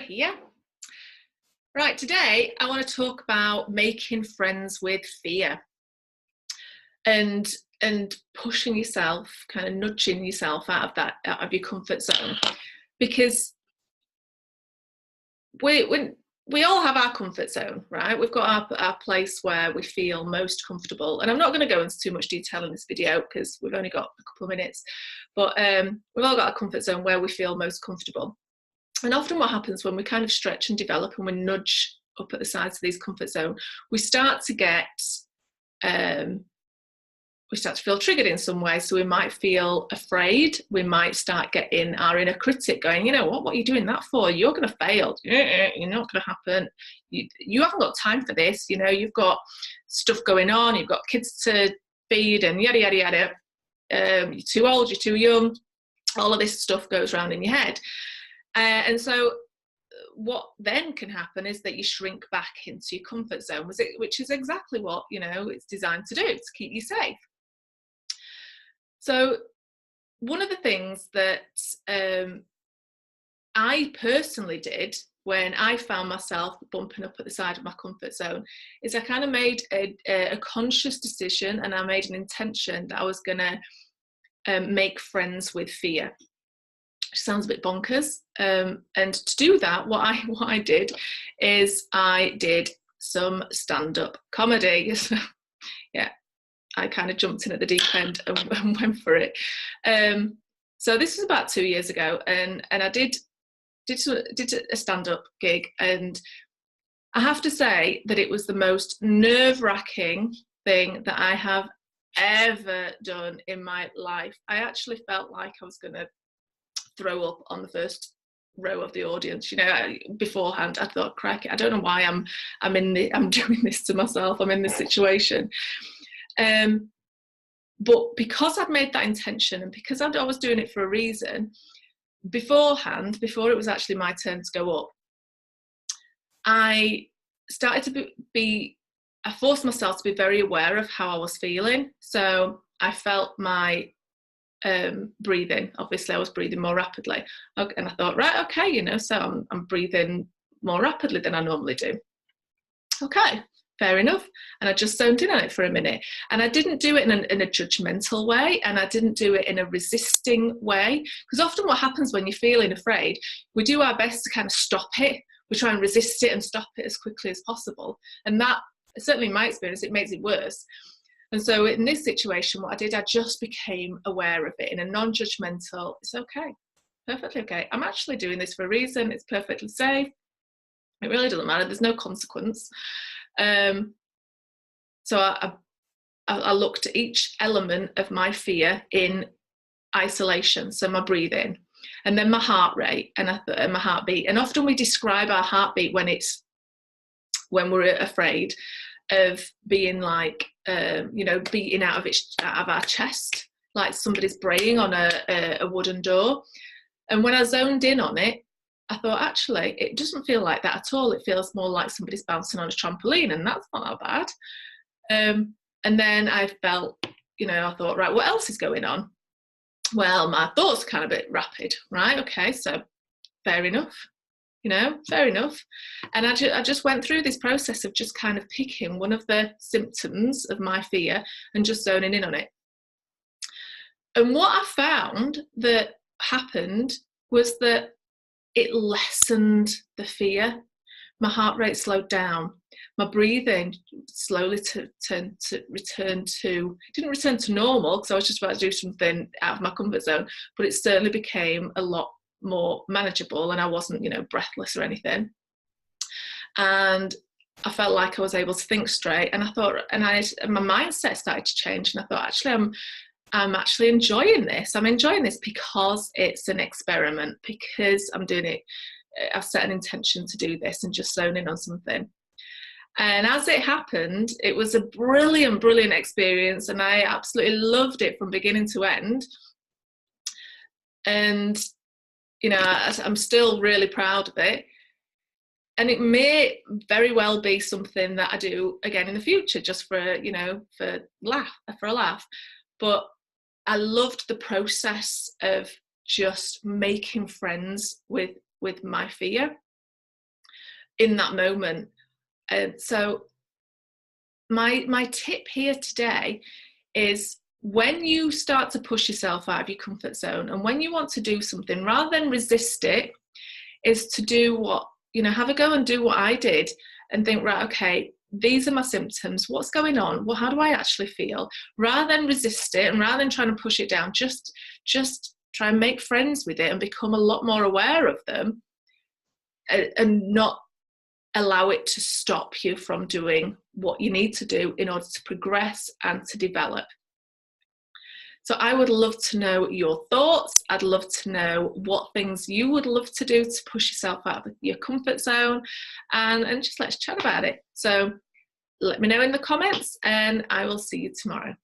here. Right, today I want to talk about making friends with fear and pushing yourself, kind of nudging yourself out of your comfort zone, because we all have our comfort zone, right? We've got our place where we feel most comfortable, and I'm not going to go into too much detail in this video because we've only got a couple of minutes, but we've all got a comfort zone where we feel most comfortable. And often what happens when we kind of stretch and develop and we nudge up at the sides of these comfort zone, we start to get we start to feel triggered in some way. So we might feel afraid. We might start getting our inner critic going, you know what are you doing that for? You're going to fail. You're not going to happen. You haven't got time for this. You know, you've got stuff going on. You've got kids to feed and yada, yada, yada. You're too old. You're too young. All of this stuff goes around in your head. And so what then can happen is that you shrink back into your comfort zone, which is exactly what, you know, it's designed to do, to keep you safe. So one of the things that I personally did when I found myself bumping up at the side of my comfort zone is I kind of made a conscious decision, and I made an intention that I was going to make friends with fear. Which sounds a bit bonkers. And to do that, what I did is I did some stand-up comedy. Yeah. I kind of jumped in at the deep end and went for it. So this was about 2 years ago, and I did a stand-up gig, and I have to say that it was the most nerve-wracking thing that I have ever done in my life. I actually felt like I was going to throw up on the first row of the audience. You know, beforehand I thought, crikey, I don't know why I'm doing this to myself. I'm in this situation. But because I'd made that intention, and because I was doing it for a reason, beforehand, before it was actually my turn to go up, I started to I forced myself to be very aware of how I was feeling. So I felt my breathing. Obviously I was breathing more rapidly, and I thought, right, okay, you know, so I'm breathing more rapidly than I normally do. Okay, fair enough. And I just zoned in on it for a minute, and I didn't do it in a judgmental way, and I didn't do it in a resisting way, because often what happens when you're feeling afraid, we do our best to kind of stop it. We try and resist it and stop it as quickly as possible, and that, certainly in my experience, it makes it worse. And so in this situation, what I did, I just became aware of it in a non-judgmental, it's okay, perfectly okay. I'm actually doing this for a reason. It's perfectly safe. It really doesn't matter. There's no consequence. So I looked at each element of my fear in isolation. So my breathing, and then my heart rate, and my heartbeat. And often we describe our heartbeat when we're afraid of being like, you know, beating out of our chest, like somebody's braying on a wooden door. And when I zoned in on it, I thought, actually, it doesn't feel like that at all. It feels more like somebody's bouncing on a trampoline, and that's not that bad. And then I felt, you know, I thought, right, what else is going on? Well, my thoughts are kind of a bit rapid, right? Okay, so fair enough. You know, fair enough. And I just went through this process of just kind of picking one of the symptoms of my fear and just zoning in on it. And what I found that happened was that it lessened the fear. My heart rate slowed down. My breathing slowly didn't return to normal, because I was just about to do something out of my comfort zone, but it certainly became a lot more manageable, and I wasn't, you know, breathless or anything. And I felt like I was able to think straight, and I thought, and my mindset started to change, and I thought, actually, I'm actually enjoying this. I'm enjoying this because it's an experiment, because I'm doing it. I've set an intention to do this and just zone in on something. And as it happened, it was a brilliant, brilliant experience, and I absolutely loved it from beginning to end. And you know, I'm still really proud of it. And it may very well be something that I do again in the future, just for, you know, for a laugh. But I loved the process of just making friends with my fear. in that moment. So my tip here today is, when you start to push yourself out of your comfort zone, and when you want to do something, rather than resist it, is to do what, have a go and do what I did, and think, right, okay, these are my symptoms, what's going on, well, how do I actually feel, rather than resist it and rather than trying to push it down. Just try and make friends with it and become a lot more aware of them, and not allow it to stop you from doing what you need to do in order to progress and to develop. So I would love to know your thoughts. I'd love to know what things you would love to do to push yourself out of your comfort zone, and just let's chat about it. So let me know in the comments, and I will see you tomorrow.